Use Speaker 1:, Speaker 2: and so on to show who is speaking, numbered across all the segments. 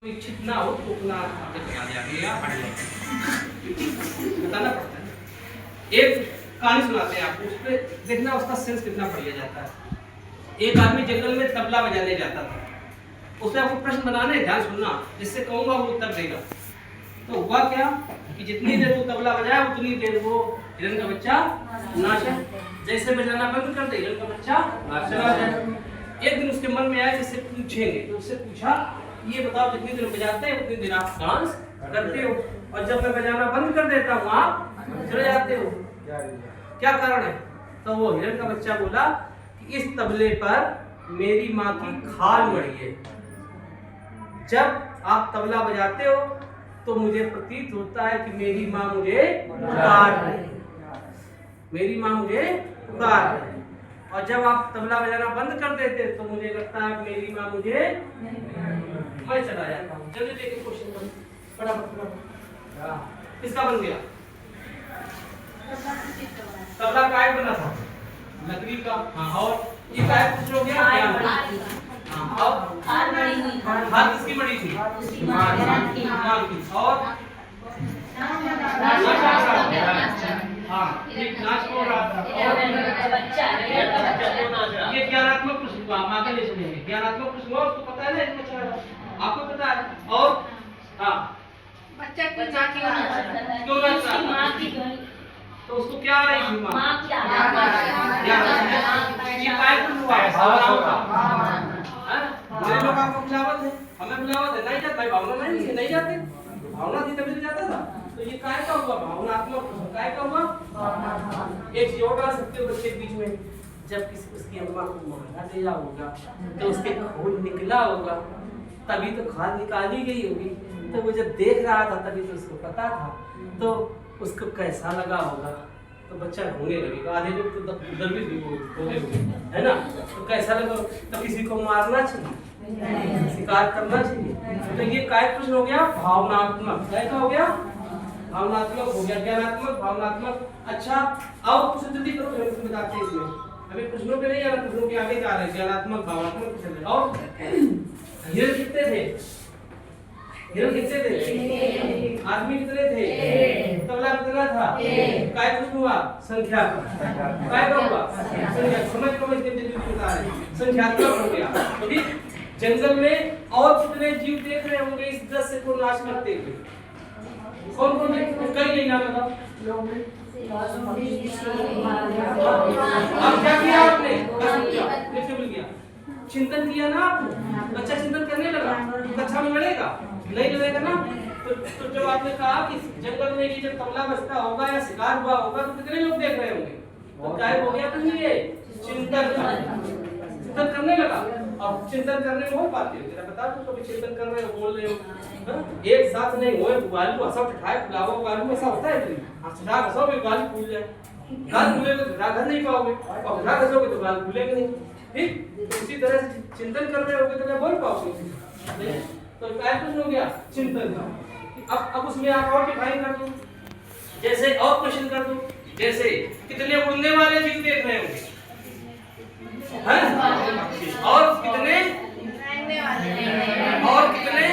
Speaker 1: इच्छित ना हो तो उतना आगे बता दिया गया बताना पड़ता है। एक कहानी सुनाते हैं आपको, उस पर देखना उसका सेंस कितना बढ़िया जाता है। एक आदमी जंगल में तबला बजाने जाता था। उसने आपको प्रश्न बनाना है, ध्यान सुनना, जिससे कहूंगा वो उत्तर देगा। तो हुआ क्या कि जितनी देर वो तबला बजाया उतनी देर वो हिरण का बच्चा नाचा। जैसे बजाना बंद कर दे हिरण का बच्चा चला जाए। एक दिन उसके मन में आया जिससे पूछेंगे, तो उससे पूछा ये बताओ जितनी देर बजाते हैं उतनी देर आप डांस करते हो, और जब मैं बजाना बंद कर देता हूँ आप चले जाते हो, क्या कारण है? तो वो हिरण का बच्चा बोला कि इस तबले पर मेरी माँ की खाल मड़ी है। जब आप तबला बजाते हो तो मुझे प्रतीत होता है कि मेरी माँ मुझे पुकार रही है, मेरी माँ मुझे पुकार रही है। और जब आप तबला बजाना बंद कर देते तो मुझे लगता है कि मेरी माँ मुझे, मैं चला जाता हूँ। जल्दी देखिए क्वेश्चन फटाफट। किसका बन गया? तबला काय बना था? लकड़ी का। हाँ, और ये काय कुछ हो गया? हाँ, और हाथ किसकी बड़ी थी? माँ की। और हाँ, एक नाच हो रहा था। ये ज्ञानात्मक प्रश्न हुआ, हम आगे नहीं सुनेंगे। ज्ञानात्मक प्रश्न हुआ, उसको पता है ना इतना अच्छा, आपको पता है। और हाँ,
Speaker 2: बच्चा क्यों नाच रहा है?
Speaker 1: क्यों नाच रहा था? तो उसको क्या आ रही थी? माँ की ये काय कुछ हुआ है भावनाओं का। मेरे लोग आपको बुलावत है, हमें बुलावत है, नहीं जाता भाई, भावना नहीं जाते, भावना थी तभी तो जाता था। तो ये काय का हुआ? भावनात्मक काय का हुआ? एक चीज और डाल सकते हो बच्चे के बीच में, जब किसी उसकी अम्मा को मारा गया होगा तो उसके खून निकला होगा, तभी तो खाल निकाली गई होगी। तो वो जब देख रहा था तभी तो उसको पता था, तो उसको कैसा लगा होगा? तो बच्चा रोने लगेगा। आधे लोग तो दर्द भी होते है ना, तो कैसा लगा? तो किसी को मारना चाहिए, शिकार करना चाहिए। तो ये काय प्रश्न हो गया? भावनात्मक। काय का हो गया? भावनात्मक हो गया। ज्ञानात्मक, भावनात्मक। अच्छा, अब कुछ जल्दी करो, हम बताते हैं इसमें। अभी प्रश्नों पे नहीं आना, प्रश्नों के आगे जा रहे हैं। ज्ञानात्मक, भावनात्मक। और हिरण कितने थे? हिरण कितने थे? आदमी कितने थे? तबला कितना था? काय प्रश्न हुआ? संख्या। काय का हुआ? संख्या। समझ को मैं जल्दी बता रहे हैं, संख्यात्मक हो गया। ठीक। जंगल में और कितने जीव देख रहे होंगे इस दृश्य को नाश करते हुए? कौन कौन है? कई नहीं नाम बताओ। अब क्या किया आपने? कैसे भूल गया? चिंतन किया ना आपने? बच्चा चिंतन करने लगा, कक्षा में लड़ेगा नहीं लड़ेगा ना? तो जब आपने कहा कि जंगल में ये जब तबला बजता होगा या शिकार हुआ होगा तो कितने लोग देख रहे होंगे? तो काय हो गया? तो ये चिंतन करने लगा। अब चिंतन करने में हो पाते हो? जरा बता दो, कभी चिंतन कर रहे हो, बोल रहे हो, एक साथ नहीं होए गाली को हंसा उठाए फुलाओ, गाली में ऐसा होता है कभी? हंसा हंसो भी गाली फूल जाए, गाली फूलेगा तो घर नहीं पाओगे, और घर हंसोगे तो गाली फूलेगा नहीं। ठीक, तो इसी तरह से चिंतन कर रहे होगे तो क्या बोल पाओगे? तो क्या प्रश्न हो गया? चिंतन का। अब उसमें आप और डिफाइन कर दो, जैसे और क्वेश्चन कर दो, जैसे कितने उड़ने वाले जीव देख रहे होंगे? और कितने? और कितने?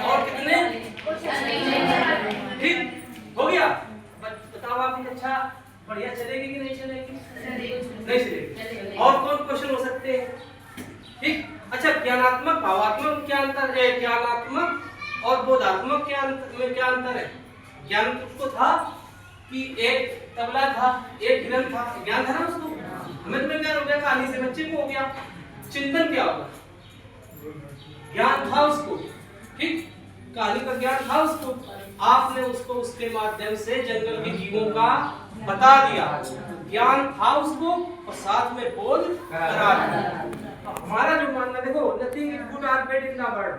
Speaker 1: और कितने? ठीक हो गया। बताओ आपकी कक्षा बढ़िया चलेगी कि नहीं चलेगी? नहीं चलेगी। और कौन क्वेश्चन हो सकते हैं? ठीक। अच्छा, ज्ञानात्मक, भावात्मक क्या अंतर है? ज्ञानात्मक और बोधात्मक क्या अंतर है? ज्ञान उसको था कि एक तबला था, एक हिरण था, ज्ञान था ना उसको। हमें तुम्हें ज्ञान हो गया, कहानी से बच्चे को हो गया। चिंतन क्या होगा? ज्ञान था उसको, ठीक, कहानी का ज्ञान था उसको। आपने उसको उसके माध्यम से जंगल के जीवों का बता दिया, ज्ञान था उसको और साथ में बोध करा दिया। हमारा जो मानना, देखो, नथिंग इज गुड और बैड इन द वर्ल्ड।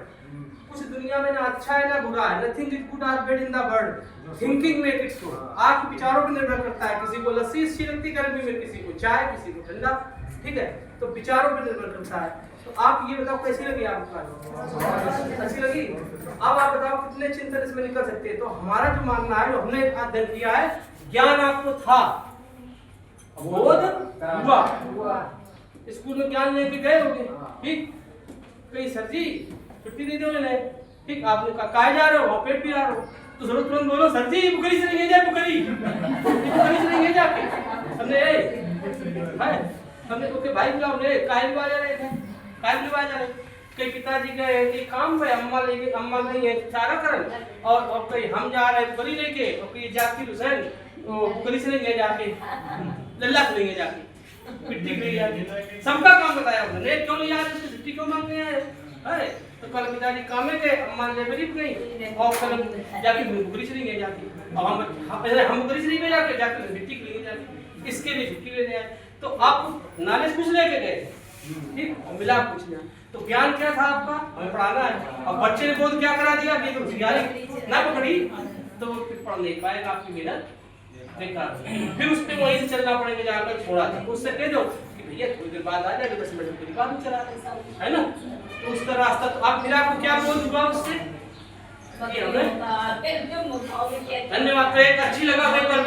Speaker 1: कुछ दुनिया में ना अच्छा है ना बुरा है। नथिंग इज गुड और bad in the world, thinking make it so. आपके विचारों पर निर्भर करता है। किसी को लस्सी अच्छी लगती गर्मी में, किसी को चाय, किसी को ठंडा, ठीक है, तो विचारों पर निर्भर करता है। तो आप ये बताओ कैसी लगी आपको? अच्छी लगी? अब आप बताओ कितने चिंतन इसमें निकल सकते हैं? तो हमारा जो मानना है, जो हमने अध्ययन किया है, ज्ञान आपको था, बोध हुआ, स्कूल में ज्ञान लेके गए होंगे, ठीक, कहीं सर जी छुट्टी दे दो मैंने, ठीक आपने कहा कहाँ जा रहे हो, वहाँ पेट पिला रहे हो, तो जरूर तुरंत बोलो सर जी बुकरी से नहीं जाए, बुकरी से नहीं जाके हमने हमने ओके भाई बुलाओ ने काहे बुला जा रहे थे, काहे बुला जा रहे, कई पिताजी गए कई काम पे, अम्मा नहीं है चारा करन, और कहीं हम जा रहे हैं बुकरी लेके, और कहीं जाकिर हुसैन वो बुकरी से नहीं जाके लल्ला से नहीं जाके पिट्टी के लिए जाके, सबका काम बताया उन्होंने, क्यों नहीं आ रहे छुट्टी क्यों मांगने आए, अरे तो कल पिताजी काम में गए, अम्मा ने गरीब गई, और कल जाके बुकरी से नहीं जाती, और हम बुकरी से नहीं जाके जाके मिट्टी के लिए जाके, इसके लिए छुट्टी लेने आए, तो आप नॉलेज कुछ लेके गए, ठीक मिला कुछ नहीं, तो ज्ञान क्या था आपका, हमें पढ़ाना है, और बच्चे ने बोध क्या करा दिया, ये तो होशियारी ना पकड़ी, तो वो फिर पढ़ नहीं पाएगा, आपकी मेहनत बेकार, फिर उस पे वहीं से चलना पड़ेगा जहाँ पर छोड़ा था, उससे कह दो कि भैया थोड़ी देर बाद आ जाएगा, 10 मिनट के बाद चला है ना, तो उसका रास्ता, तो आप फिर आपको क्या बोध हुआ उससे, धन्यवाद, तो एक अच्छी लगा पेपर